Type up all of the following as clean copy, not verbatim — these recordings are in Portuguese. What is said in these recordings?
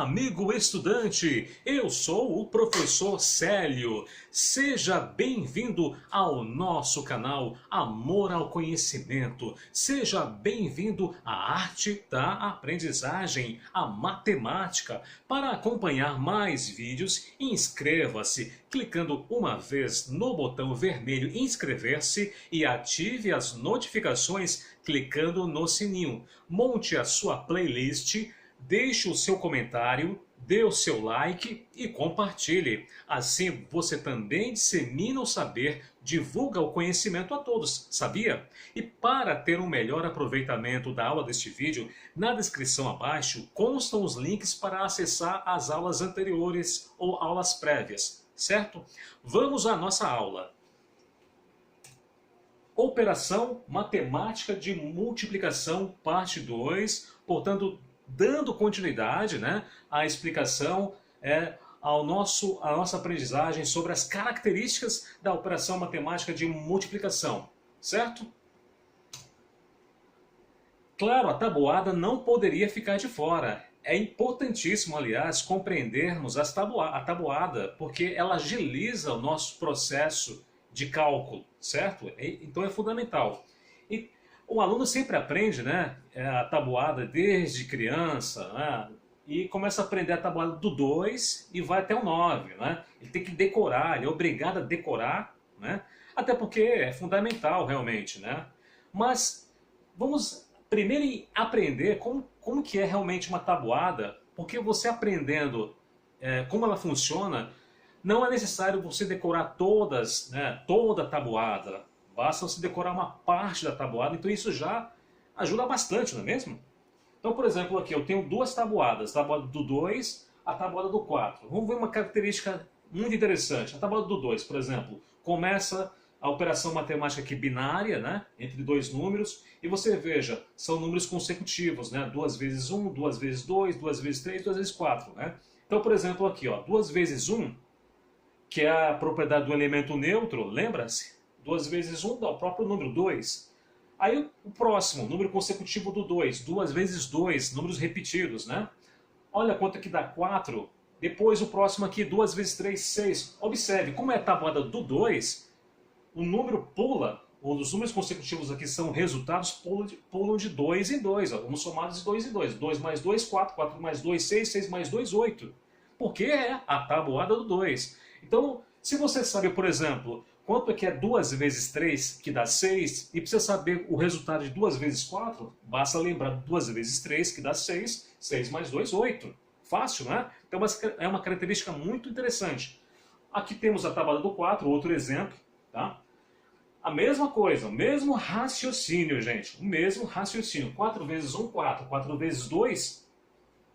amigo estudante! Eu sou o professor Célio. Seja bem-vindo ao nosso canal Amor ao Conhecimento. Seja bem-vindo à arte da aprendizagem, à matemática. Para acompanhar mais vídeos, inscreva-se clicando uma vez no botão vermelho inscrever-se e ative as notificações clicando no sininho. Monte a sua playlist, deixe o seu comentário, dê o seu like e compartilhe. Assim você também dissemina o saber, divulga o conhecimento a todos, sabia? E para ter um melhor aproveitamento da aula deste vídeo, na descrição abaixo constam os links para acessar as aulas anteriores ou aulas prévias, certo? Vamos à nossa aula. Operação matemática de multiplicação, parte 2, portanto, dando continuidade, né, à explicação à nossa aprendizagem sobre as características da operação matemática de multiplicação, certo? Claro, a tabuada não poderia ficar de fora. É importantíssimo, aliás, compreendermos a tabuada, porque ela agiliza o nosso processo de cálculo, certo? Então é fundamental. E o aluno sempre aprende, né, a tabuada desde criança, né, e começa a aprender a tabuada do 2 e vai até o 9. Né? Ele tem que decorar, ele é obrigado a decorar, né, até porque é fundamental realmente. Né? Mas vamos primeiro aprender como que é realmente uma tabuada, porque você aprendendo como ela funciona, não é necessário você decorar toda a tabuada. Basta você decorar uma parte da tabuada, então isso já ajuda bastante, não é mesmo? Então, por exemplo, aqui eu tenho duas tabuadas, a tabuada do 2, a tabuada do 4. Vamos ver uma característica muito interessante. A tabuada do 2, por exemplo, começa a operação matemática aqui binária, né, entre dois números, e você veja, são números consecutivos, né, 2 vezes 1, 2 vezes 2, 2 vezes 3, 2 vezes 4. Né? Então, por exemplo, aqui, ó, 2 vezes 1, que é a propriedade do elemento neutro, lembra-se? 2 vezes 1 dá o próprio número 2. Aí o próximo, número consecutivo do 2, 2 vezes 2, números repetidos, né? Olha quanto que dá 4. Depois o próximo aqui, 2 vezes 3, 6. Observe, como é a tabuada do 2, o número pula, os números consecutivos aqui são resultados, pulam de 2 em 2. Vamos somar de 2 em 2. 2 mais 2, 4, 4 mais 2, 6, 6 mais 2, 8. Porque é a tabuada do 2. Então, se você sabe, por exemplo, quanto é que é 2 vezes 3, que dá 6, e precisa saber o resultado de 2 vezes 4, basta lembrar 2 vezes 3, que dá 6, 6 mais 2, 8. Fácil, né? Então é uma característica muito interessante. Aqui temos a tabuada do 4, outro exemplo. Tá? A mesma coisa, o mesmo raciocínio, gente. O mesmo raciocínio. 4 vezes 1, 4. 4 vezes 2,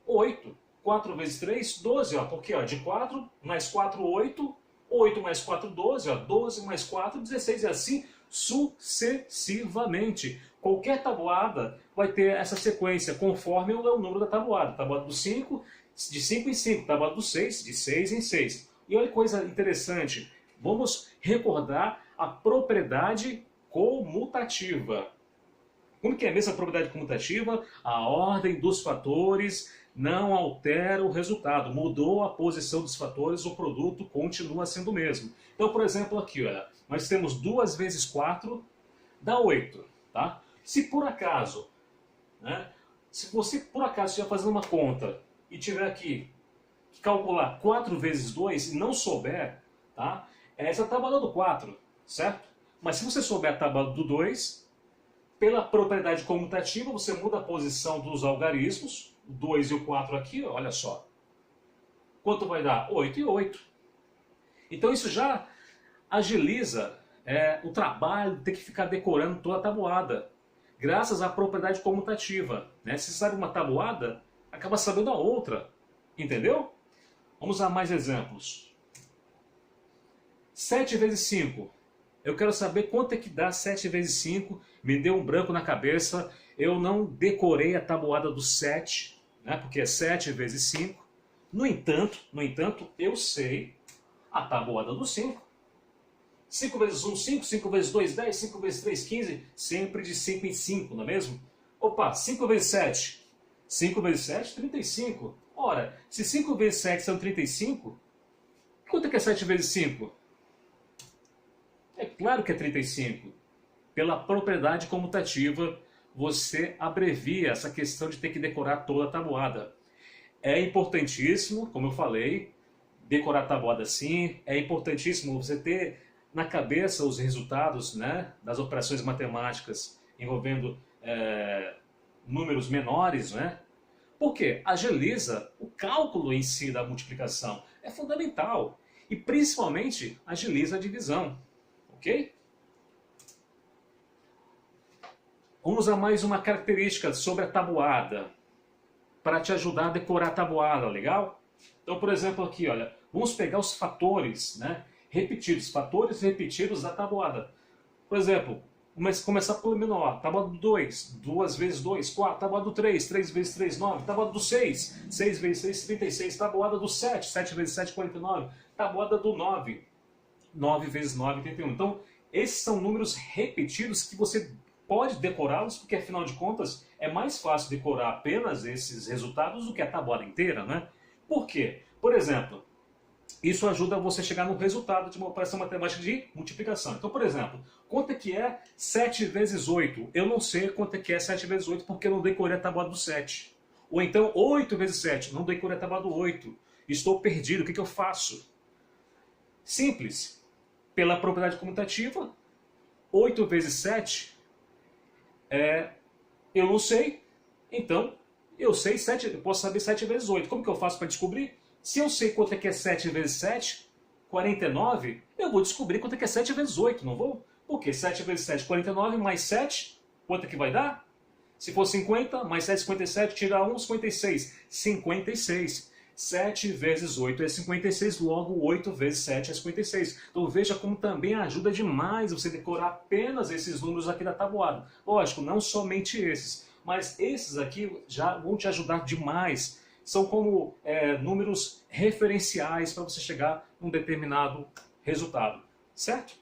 8. 4 vezes 3, 12, ó, porque ó, de 4 mais 4, 8, 8 mais 4, 12, ó, 12 mais 4, 16, e assim sucessivamente. Qualquer tabuada vai ter essa sequência, conforme o número da tabuada. Tabuada do 5, de 5 em 5, tabuada do 6, de 6 em 6. E olha que coisa interessante, vamos recordar a propriedade comutativa. Como que é mesmo a propriedade comutativa? A ordem dos fatores não altera o resultado. Mudou a posição dos fatores, o produto continua sendo o mesmo. Então, por exemplo, aqui, olha, nós temos 2 vezes 4 dá 8. Tá? Se por acaso, né, se você por acaso estiver fazendo uma conta e tiver aqui que calcular 4 vezes 2 e não souber, tá, é essa tabuada do 4, certo? Mas se você souber a tabuada do 2, pela propriedade comutativa, você muda a posição dos algarismos, o 2 e o 4 aqui, olha só. Quanto vai dar? 8 e 8. Então isso já agiliza o trabalho de ter que ficar decorando toda a tabuada, graças à propriedade comutativa. Né? Se você sabe uma tabuada, acaba sabendo a outra. Entendeu? Vamos a mais exemplos. 7 vezes 5. Eu quero saber quanto é que dá 7 vezes 5. Me deu um branco na cabeça. Eu não decorei a tabuada do 7, né, porque é 7 vezes 5. No entanto, eu sei a tabuada do 5. 5 vezes 1, 5. 5 vezes 2, 10. 5 vezes 3, 15. Sempre de 5 em 5, não é mesmo? Opa, 5 vezes 7. 5 vezes 7, 35. Ora, se 5 vezes 7 são 35, quanto é que é 7 vezes 5? É claro que é 35. Pela propriedade comutativa, você abrevia essa questão de ter que decorar toda a tabuada. É importantíssimo, como eu falei, decorar a tabuada sim. É importantíssimo você ter na cabeça os resultados, né, das operações matemáticas envolvendo números menores, né? Porque agiliza o cálculo em si da multiplicação. É fundamental. E principalmente agiliza a divisão. Ok? Vamos a mais uma característica sobre a tabuada, para te ajudar a decorar a tabuada, legal? Então, por exemplo, aqui, olha, vamos pegar os fatores, né, fatores repetidos da tabuada. Por exemplo, começar pelo menor, tabuada do 2, 2 vezes 2, 4, tabuada do 3, 3 vezes 3, 9, tabuada do 6, 6 vezes 6, 36, tabuada do 7, 7 vezes 7, 49, tabuada do 9, 9 vezes 9, 31. Então, esses são números repetidos que você pode decorá-los, porque afinal de contas é mais fácil decorar apenas esses resultados do que a tabuada inteira, né? Por quê? Por exemplo, isso ajuda você a chegar no resultado de uma operação matemática de multiplicação. Então, por exemplo, quanto é que é 7 vezes 8? Eu não sei quanto é que é 7 vezes 8 porque eu não decorei a tabuada do 7. Ou então 8 vezes 7, não decorei a tabuada do 8. Estou perdido, o que eu faço? Simples. Pela propriedade comutativa, 8 vezes 7 eu não sei, então eu sei 7, eu posso saber 7 vezes 8. Como que eu faço para descobrir? Se eu sei quanto é que é 7 vezes 7, 49, eu vou descobrir quanto é que é 7 vezes 8, não vou? Porque 7 vezes 7, 49, mais 7, quanto é que vai dar? Se for 50, mais 7, 57, tirar 1, 56. 56. 7 vezes 8 é 56, logo 8 vezes 7 é 56. Então veja como também ajuda demais você decorar apenas esses números aqui da tabuada. Lógico, não somente esses, mas esses aqui já vão te ajudar demais. São como números referenciais para você chegar num determinado resultado, certo?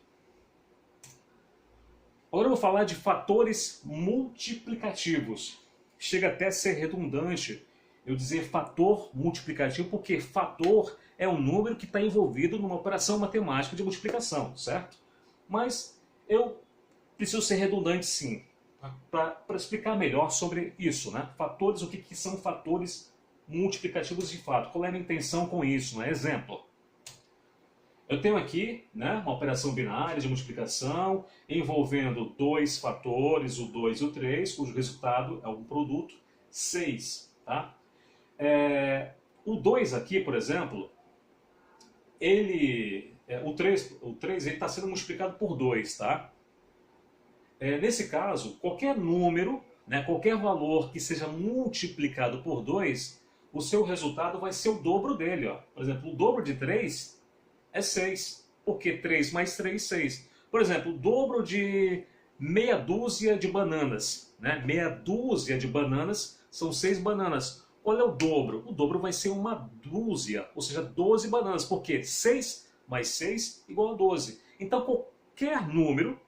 Agora eu vou falar de fatores multiplicativos. Chega até a ser redundante eu dizer fator multiplicativo, porque fator é um número que está envolvido numa operação matemática de multiplicação, certo? Mas eu preciso ser redundante sim, para explicar melhor sobre isso, né? Fatores, o que são fatores multiplicativos de fato? Qual é a minha intenção com isso, né? Exemplo. Eu tenho aqui, né, uma operação binária de multiplicação envolvendo dois fatores, o 2 e o 3, cujo resultado é um produto 6. Tá? O 2 aqui, por exemplo, o 3 está sendo multiplicado por 2. Tá? Nesse caso, qualquer número, né, qualquer valor que seja multiplicado por 2, o seu resultado vai ser o dobro dele. Ó. Por exemplo, o dobro de 3 é 6, porque 3 mais 3, 6. Por exemplo, o dobro de meia dúzia de bananas. Né? Meia dúzia de bananas são 6 bananas. Qual é o dobro? O dobro vai ser uma dúzia, ou seja, 12 bananas, porque 6 mais 6 igual a 12. Então qualquer número,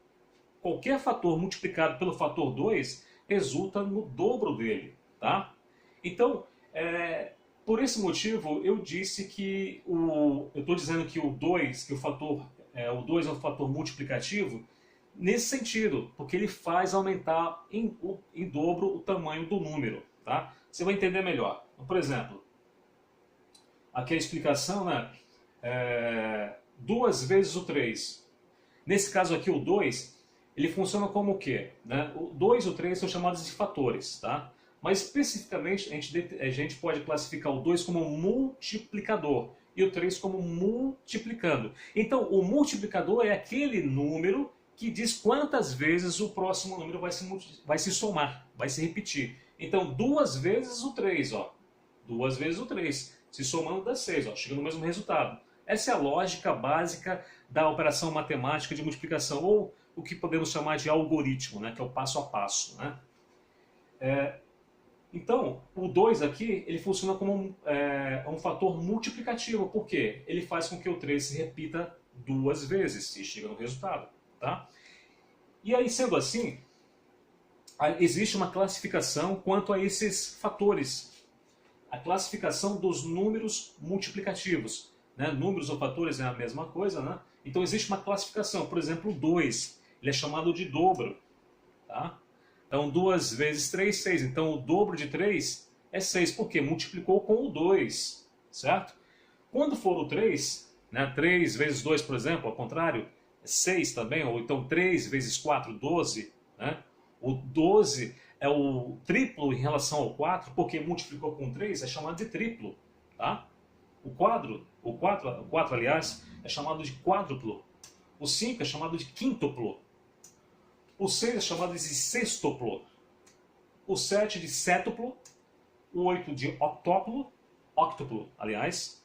qualquer fator multiplicado pelo fator 2 resulta no dobro dele. Tá? Então, por esse motivo, eu disse que eu estou dizendo que o 2, que o 2 é um fator multiplicativo, nesse sentido, porque ele faz aumentar em dobro o tamanho do número. Tá? Você vai entender melhor. Então, por exemplo, aqui a explicação, né? 2 vezes o 3. Nesse caso aqui, o 2, ele funciona como o quê? Né? O 2 e o 3 são chamados de fatores. Tá? Mas especificamente a gente pode classificar o 2 como multiplicador e o 3 como multiplicando. Então o multiplicador é aquele número que diz quantas vezes o próximo número vai se somar, vai se repetir. Então 2 vezes o 3, ó. 2 vezes o 3, se somando dá 6, ó, chega no mesmo resultado. Essa é a lógica básica da operação matemática de multiplicação, ou o que podemos chamar de algoritmo, né, que é o passo a passo. Né? Então, o 2 aqui, ele funciona como um fator multiplicativo, porque ele faz com que o 3 se repita 2 vezes e chega no resultado. Tá? E aí, sendo assim, existe uma classificação quanto a esses fatores. a classificação dos números multiplicativos. Né? Números ou fatores é a mesma coisa, né? Então existe uma classificação. Por exemplo, o 2, ele é chamado de dobro. Tá? Então 2 vezes 3, 6. Então o dobro de 3 é 6, porque multiplicou com o 2, certo? Quando for o 3, né, 3 vezes 2, por exemplo, ao contrário, é 6 também, ou então 3 vezes 4, 12. Né? O 12 é o triplo em relação ao 4, porque multiplicou com 3, é chamado de triplo. Tá? O 4, aliás, é chamado de quádruplo. O 5 é chamado de quíntuplo. O 6 é chamado de sextuplo. O 7 de sétuplo. O 8 de octuplo, aliás.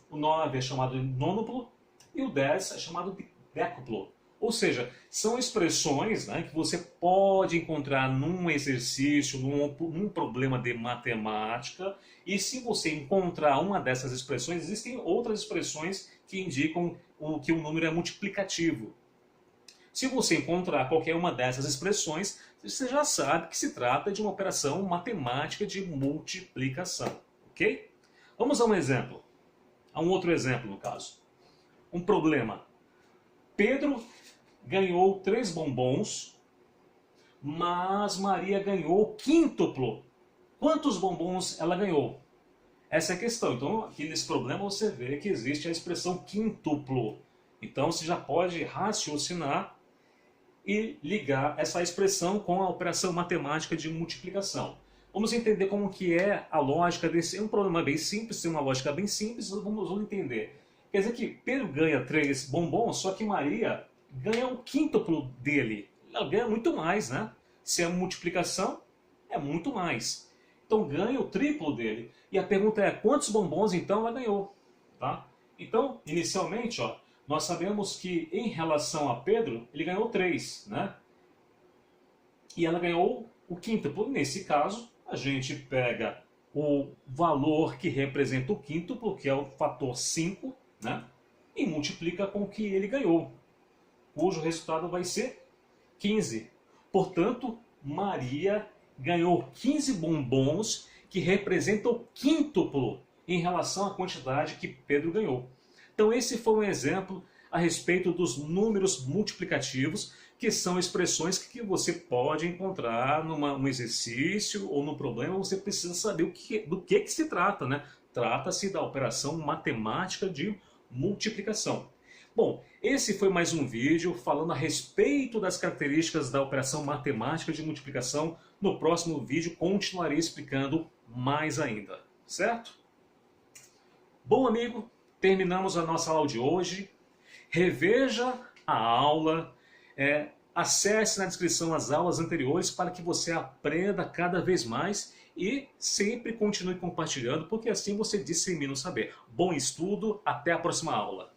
O 9 é chamado de nonuplo. E o 10 é chamado de décuplo. Ou seja, são expressões, né, que você pode encontrar num exercício, num problema de matemática, e se você encontrar uma dessas expressões, existem outras expressões que indicam que o número é multiplicativo. Se você encontrar qualquer uma dessas expressões, você já sabe que se trata de uma operação matemática de multiplicação, ok? Vamos a um exemplo, a um outro exemplo no caso. Um problema. Pedro ganhou 3 bombons, mas Maria ganhou o quíntuplo. Quantos bombons ela ganhou? Essa é a questão. Então, aqui nesse problema você vê que existe a expressão quíntuplo. Então, você já pode raciocinar e ligar essa expressão com a operação matemática de multiplicação. Vamos entender como que é a lógica desse... É um problema bem simples, tem uma lógica bem simples, vamos entender. Quer dizer que Pedro ganha 3 bombons, só que Maria ganha o quíntuplo dele. Ela ganha muito mais, né? Se é multiplicação, é muito mais. Então ganha o triplo dele. E a pergunta é, quantos bombons então ela ganhou? Tá? Então, inicialmente, ó, nós sabemos que em relação a Pedro, ele ganhou 3, né? E ela ganhou o quíntuplo. Nesse caso, a gente pega o valor que representa o quíntuplo, que é o fator 5, né? E multiplica com o que ele ganhou, cujo resultado vai ser 15. Portanto, Maria ganhou 15 bombons, que representam o quíntuplo em relação à quantidade que Pedro ganhou. Então esse foi um exemplo a respeito dos números multiplicativos, que são expressões que você pode encontrar num exercício ou num problema. Você precisa saber do que se trata, né? Trata-se da operação matemática de multiplicação. Bom, esse foi mais um vídeo falando a respeito das características da operação matemática de multiplicação. No próximo vídeo continuarei explicando mais ainda, certo? Bom, amigo, terminamos a nossa aula de hoje. Reveja a aula, acesse na descrição as aulas anteriores para que você aprenda cada vez mais e sempre continue compartilhando, porque assim você dissemina o saber. Bom estudo, até a próxima aula.